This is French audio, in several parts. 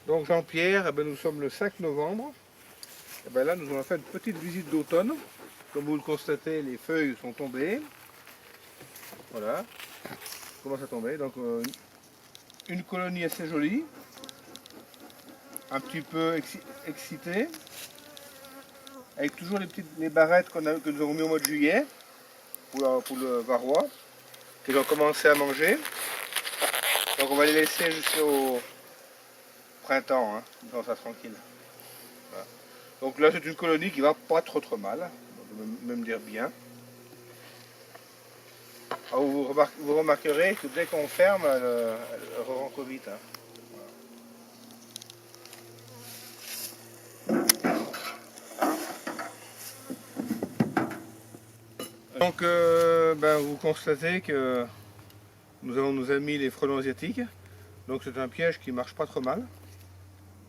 Donc Jean-Pierre, eh ben, nous sommes le 5 novembre. Et ben là, nous allons faire une petite visite d'automne. Comme vous le constatez, les feuilles sont tombées. Voilà, commence à tomber. Donc une colonie assez jolie, un petit peu excitée, avec toujours les barrettes que nous avons mis au mois de juillet pour le varroa, qu'ils ont commencé à manger. Donc on va les laisser jusqu'au printemps, hein, dans ça tranquille. Voilà. Donc là c'est une colonie qui va pas trop mal, on peut même dire bien. Alors, vous remarquerez que dès qu'on ferme, elle rentre vite. Hein. Donc ben, vous constatez que nous avons nos amis les frelons asiatiques. Donc c'est un piège qui marche pas trop mal.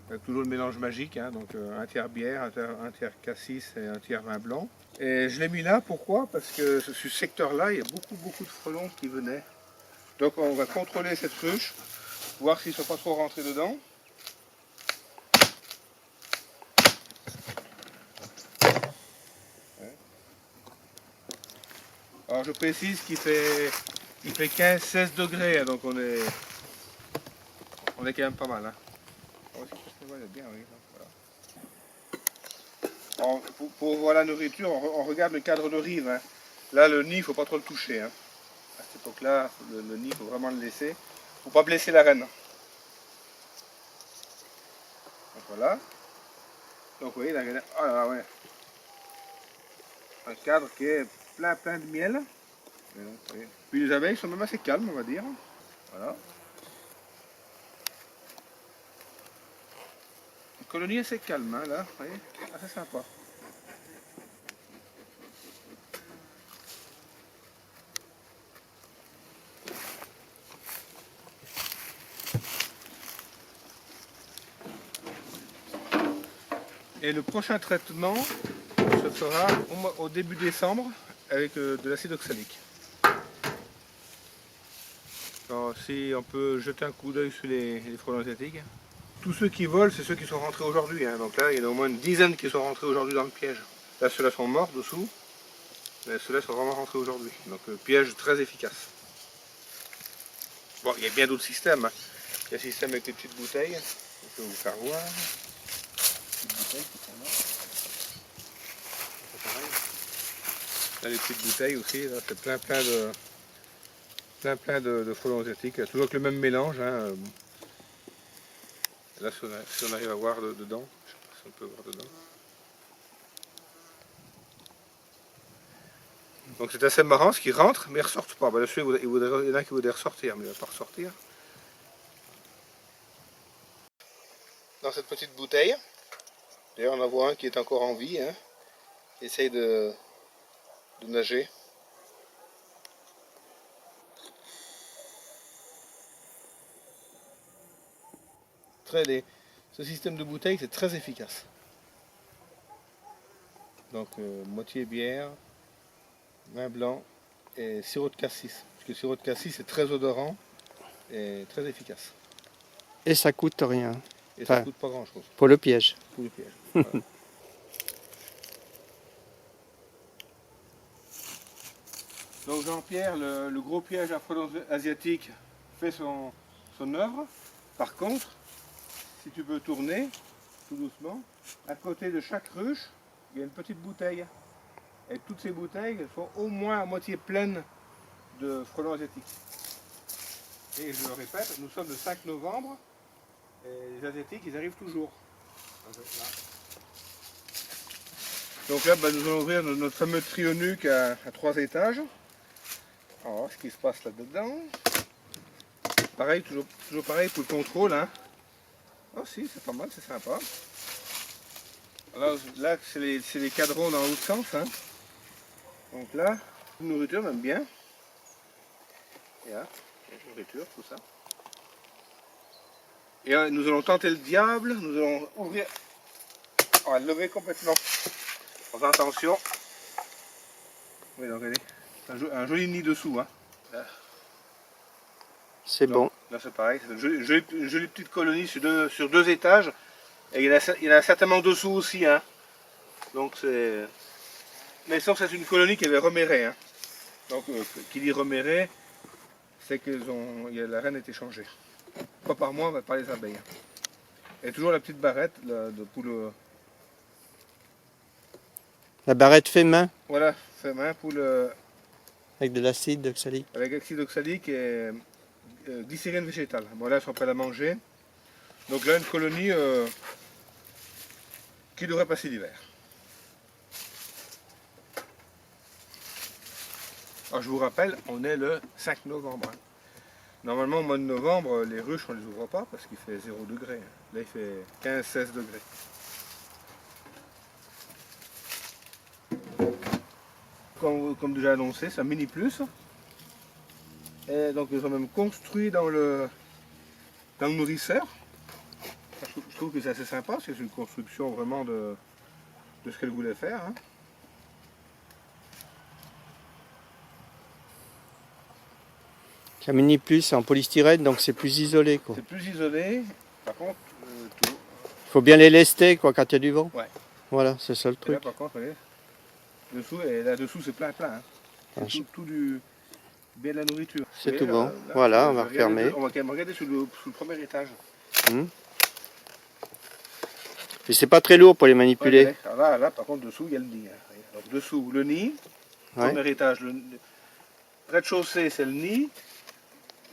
Avec toujours le mélange magique, hein, donc un tiers bière, un tiers cassis et un tiers vin blanc. Et je l'ai mis là, pourquoi? Parce que ce secteur-là, il y a beaucoup de frelons qui venaient. Donc on va contrôler cette ruche, voir s'ils ne sont pas trop rentrés dedans. Alors je précise qu'il fait 15-16 degrés, hein, donc on est quand même pas mal. Hein. Bien, oui. Voilà. Alors, pour voir la nourriture, on regarde le cadre de rive. Hein. Là, le nid, il ne faut pas trop le toucher. Hein. À cette époque-là, le nid, il faut vraiment le laisser. Il ne faut pas blesser la reine. Donc voilà. Donc oui, là, oh là, ouais. Un cadre qui est plein de miel. Donc, oui. Puis les abeilles sont même assez calmes, on va dire. Voilà. Une colonie assez calme, hein, là. Vous voyez, assez sympa. Et le prochain traitement se fera au début décembre avec de l'acide oxalique. Alors, si on peut jeter un coup d'œil sur les frelons asiatiques. Tous ceux qui volent, c'est ceux qui sont rentrés aujourd'hui. Hein. Donc là, il y en a au moins une dizaine qui sont rentrés aujourd'hui dans le piège. Là, ceux-là sont morts dessous. Mais ceux-là sont vraiment rentrés aujourd'hui. Donc piège très efficace. Bon, il y a bien d'autres systèmes. Hein. Il y a le système avec les petites bouteilles. Je vais vous faire voir. Là, les petites bouteilles aussi, là, c'est plein de frelons asiatiques. Toujours avec le même mélange. Hein. Là, si on arrive à voir dedans, je sais pas si on peut voir dedans. Donc c'est assez marrant, ce qui rentre, mais ils ne ressortent pas. Ben, il y en a qui voudraient ressortir, mais il ne va pas ressortir. Dans cette petite bouteille, d'ailleurs on en voit un qui est encore en vie, hein. Il essaye de nager. Ce système de bouteille, c'est très efficace. Donc moitié bière, vin blanc et sirop de cassis. Parce que le sirop de cassis est très odorant et très efficace. Et ça coûte rien. Et ça coûte pas grand chose. Pour le piège. Pour le piège. Voilà. Donc Jean-Pierre, le gros piège à frelons asiatiques fait son œuvre. Par contre, si tu veux tourner, tout doucement, à côté de chaque ruche, il y a une petite bouteille. Et toutes ces bouteilles sont au moins à moitié pleines de frelons asiatiques. Et je le répète, nous sommes le 5 novembre et les asiatiques, ils arrivent toujours. Donc là, nous allons ouvrir notre fameux trionuque à 3 étages. Alors, ce qui se passe là-dedans. Pareil, toujours pareil pour le contrôle. Hein. Oh si, c'est pas mal, c'est sympa. Alors là, c'est les cadrons dans l'autre sens. Hein. Donc là, la nourriture, même bien. Et là, la nourriture, tout ça. Et là, nous allons tenter le diable. Nous allons ouvrir. On va le lever complètement. En faisant attention. Oui, donc regardez, un joli nid dessous. Hein. C'est bon. Là c'est pareil, c'est une jolie petite colonie sur deux étages. Et il y en a certainement dessous aussi. Hein. Donc c'est... Mais sauf que c'est une colonie qui avait reméré. Hein. Donc qui dit reméré, c'est que la reine a été changée. Pas par moi, mais par les abeilles. Hein. Et toujours la petite barrette là, pour le... La barrette fait main Voilà, fait main pour le... avec de l'acide oxalique. Avec acide oxalique et glycérine végétale. Bon là, ils sont prêts à la manger. Donc là, une colonie qui devrait passer l'hiver. Alors je vous rappelle, on est le 5 novembre. Hein. Normalement, au mois de novembre, les ruches, on ne les ouvre pas parce qu'il fait 0 degré. Là, il fait 15-16 degrés. Comme déjà annoncé, c'est un mini plus. Et donc ils ont même construit dans le nourrisseur. Je trouve que c'est assez sympa, parce que c'est une construction vraiment de ce qu'elle voulait faire. Hein. Un mini plus c'est en polystyrène, donc c'est plus isolé, quoi. C'est plus isolé, par contre, tout. Il faut bien les lester, quoi, quand il y a du vent. Ouais. Voilà, c'est ça le Et truc. là, par contre, regardez, dessous, et là-dessous, c'est plein. Hein. C'est tout bien de la nourriture. C'est tout bon. Là, voilà, on va refermer. On va quand même regarder sur le premier étage. Et c'est pas très lourd pour les manipuler. Ouais, alors là, par contre, dessous, il y a le nid. Hein. Donc, dessous, le nid. Ouais. Premier étage, le rez-de-chaussée, c'est le nid.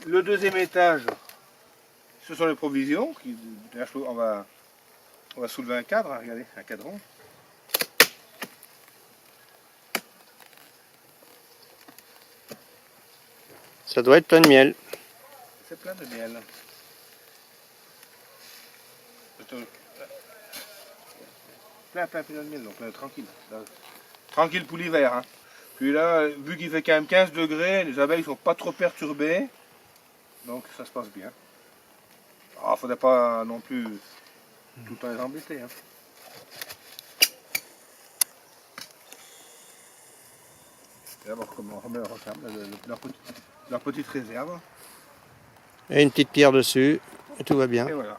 Le deuxième étage, ce sont les provisions. On va soulever un cadre, hein, regardez, un cadran. Ça doit être plein de miel. C'est plein de miel. Plein de miel, donc là, tranquille. Là, tranquille pour l'hiver. Hein. Puis là, vu qu'il fait quand même 15 degrés, les abeilles ne sont pas trop perturbées. Donc ça se passe bien. Il ne faudrait pas non plus tout le temps les embêter. Hein. Et là, on remet leur petite réserve. Et une petite pierre dessus, et tout va bien. Et voilà.